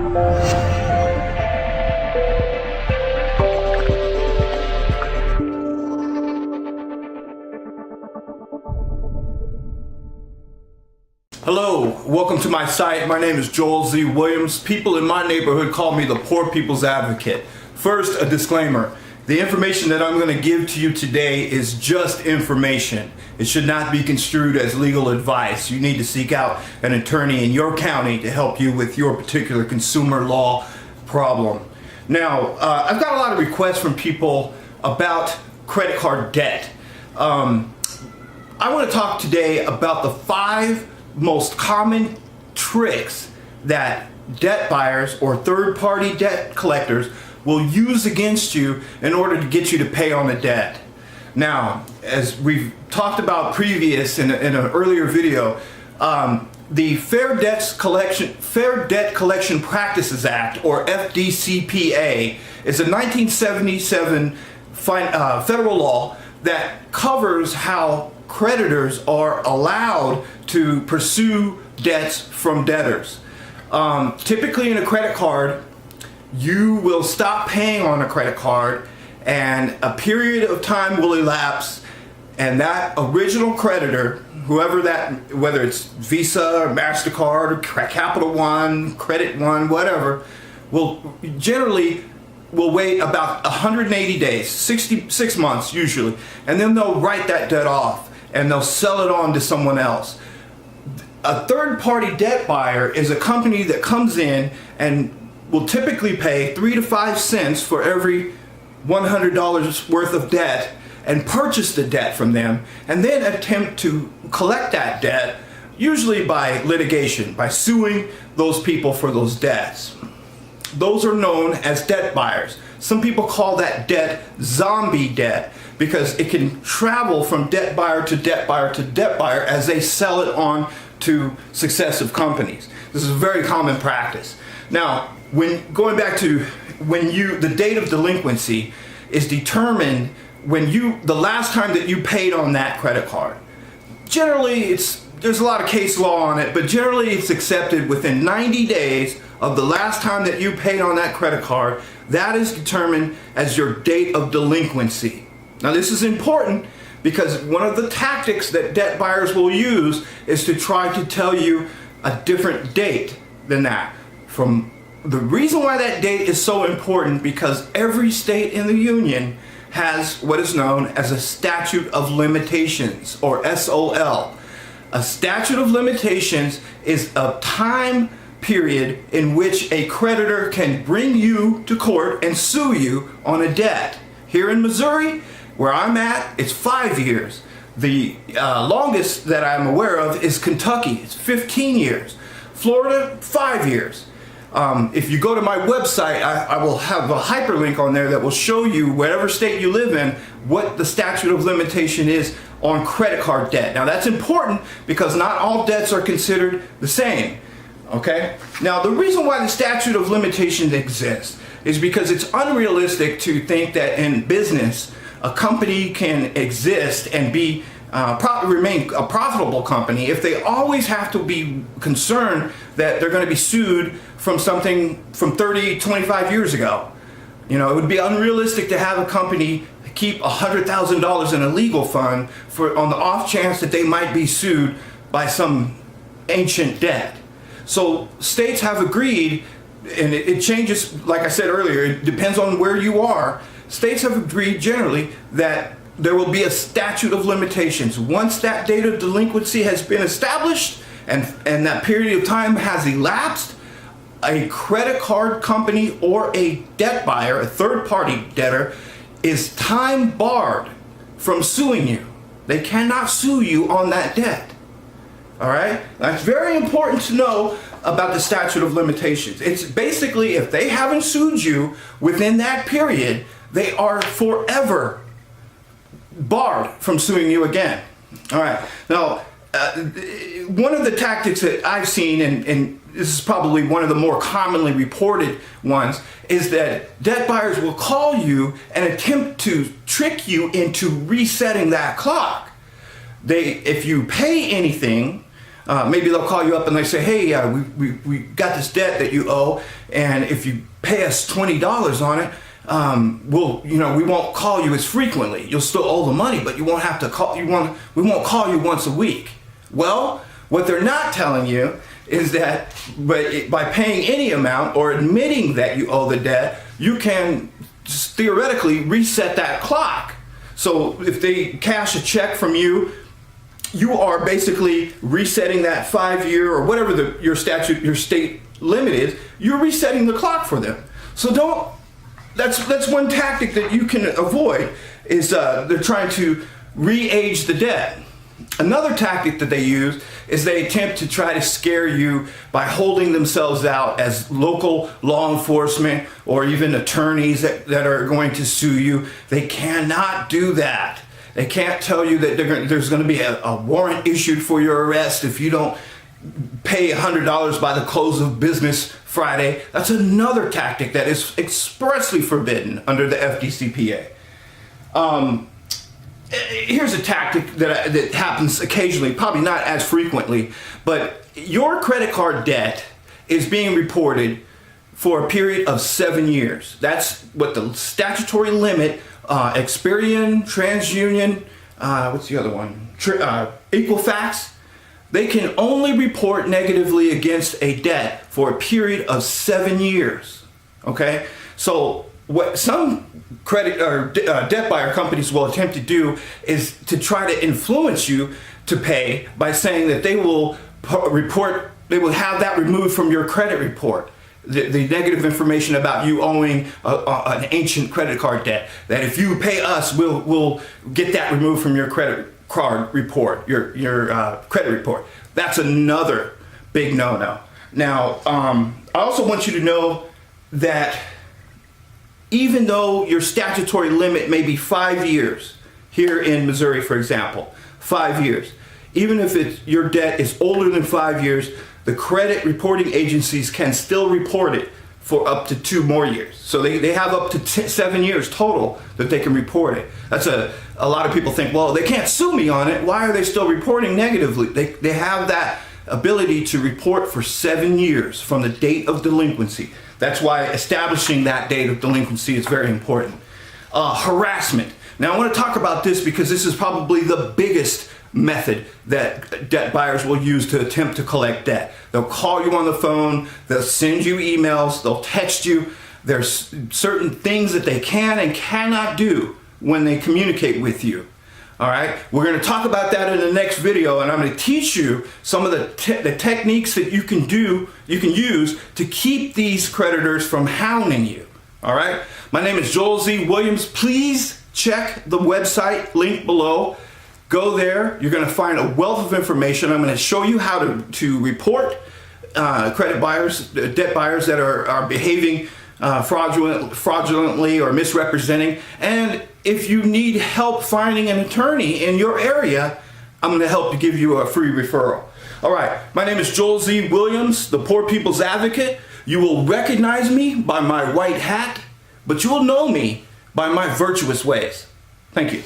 Hello, welcome to my site. My name is Joel Z. Williams. People in my neighborhood call me the poor people's advocate. First, a disclaimer. The information that I'm going to give to you today is just information. It should not be construed as legal advice. You need to seek out an attorney in your county to help you with your particular consumer law problem. Now, I've got a lot of requests from people about credit card debt. I want to talk today about the 5 most common tricks that debt buyers or third-party debt collectors will use against you in order to get you to pay on the debt. Now, as we've talked about previous in an earlier video, the Fair Debt Collection Practices Act, or FDCPA, is a 1977 federal law that covers how creditors are allowed to pursue debts from debtors. Typically in a credit card, you will stop paying on a credit card and a period of time will elapse, and that original creditor, whoever that, whether it's Visa or MasterCard or Capital One, Credit One, whatever, will generally wait about 180 days, 6 months usually, and then they'll write that debt off and they'll sell it on to someone else. A third-party debt buyer is a company that comes in and will typically pay 3 to 5 cents for every $100 worth of debt and purchase the debt from them, and then attempt to collect that debt, usually by litigation, by suing those people for those debts. Those are known as debt buyers. Some people call that debt zombie debt because it can travel from debt buyer to debt buyer to debt buyer as they sell it on to successive companies. This is a very common practice. Now, going back to the date of delinquency is determined when the last time that you paid on that credit card. Generally, there's a lot of case law on it, but generally it's accepted within 90 days of the last time that you paid on that credit card. That is determined as your date of delinquency. Now, this is important because one of the tactics that debt buyers will use is to try to tell you a different date than that. The reason why that date is so important because every state in the union has what is known as a Statute of Limitations, or SOL. A Statute of Limitations is a time period in which a creditor can bring you to court and sue you on a debt. Here in Missouri, where I'm at, it's 5 years. The longest that I'm aware of is Kentucky. It's 15 years. Florida, 5 years. If you go to my website, I will have a hyperlink on there that will show you, whatever state you live in, what the statute of limitation is on credit card debt. Now, that's important because not all debts are considered the same. Okay? Now, the reason why the statute of limitations exists is because it's unrealistic to think that in business a company can exist and remain a profitable company if they always have to be concerned that they're going to be sued from something from 30, 25 years ago. You know, it would be unrealistic to have a company keep $100,000 in a legal fund on the off chance that they might be sued by some ancient debt. So states have agreed, and it changes, like I said earlier, it depends on where you are. States have agreed generally that there will be a statute of limitations. Once that date of delinquency has been established and that period of time has elapsed, a credit card company or a debt buyer, a third-party debtor, is time barred from suing you. They cannot sue you on that debt. All right? That's very important to know about the statute of limitations. It's basically, if they haven't sued you within that period, they are forever barred from suing you again. All right. Now, one of the tactics that I've seen, and this is probably one of the more commonly reported ones, is that debt buyers will call you and attempt to trick you into resetting that clock. If you pay anything, Maybe they'll call you up and they say, hey, we got this debt that you owe, and if you pay us $20 on it, we won't call you as frequently. You'll still owe the money, but you won't have to call. We won't call you once a week. Well, what they're not telling you is that by paying any amount or admitting that you owe the debt, you can theoretically reset that clock. So if they cash a check from you, you are basically resetting that 5-year or whatever your state limit is. You're resetting the clock for them. So that's one tactic that you can avoid, is they're trying to re-age the debt. Another tactic that they use is they attempt to try to scare you by holding themselves out as local law enforcement or even attorneys that are going to sue you. They cannot do that. They can't tell you that there's going to be a warrant issued for your arrest if you don't pay $100 by the close of business Friday. That's another tactic that is expressly forbidden under the FDCPA. Here's a tactic that happens occasionally, probably not as frequently, but your credit card debt is being reported for a period of 7 years. That's what the statutory limit, Experian, TransUnion, what's the other one? Equifax. They can only report negatively against a debt for a period of 7 years. Okay? So what some credit or debt buyer companies will attempt to do is to try to influence you to pay by saying that they will have that removed from your credit report. The negative information about you owing an ancient credit card debt, that if you pay us, we'll get that removed from your credit card report, your credit report. That's another big no-no. Now, I also want you to know that even though your statutory limit may be 5 years, here in Missouri, for example, 5 years, even if your debt is older than 5 years, the credit reporting agencies can still report it for up to 2 more years. So they have up to 7 years total that they can report it. That's a lot of people think, well, they can't sue me on it. Why are they still reporting negatively? They have that ability to report for 7 years from the date of delinquency. That's why establishing that date of delinquency is very important. Harassment. Now I want to talk about this because this is probably the biggest method that debt buyers will use to attempt to collect debt. They'll call you on the phone, they'll send you emails, they'll text you. There's certain things that they can and cannot do when they communicate with you. All right, we're going to talk about that in the next video, and I'm going to teach you some of the techniques that you can use to keep these creditors from hounding you. All right, my name is Joel Z. Williams. Please check the website link below. Go there. You're going to find a wealth of information. I'm going to show you how to report debt buyers that are behaving fraudulently or misrepresenting. And if you need help finding an attorney in your area, I'm going to help to give you a free referral. All right, my name is Joel Z. Williams, the Poor People's Advocate. You will recognize me by my white hat, but you will know me by my virtuous ways. Thank you.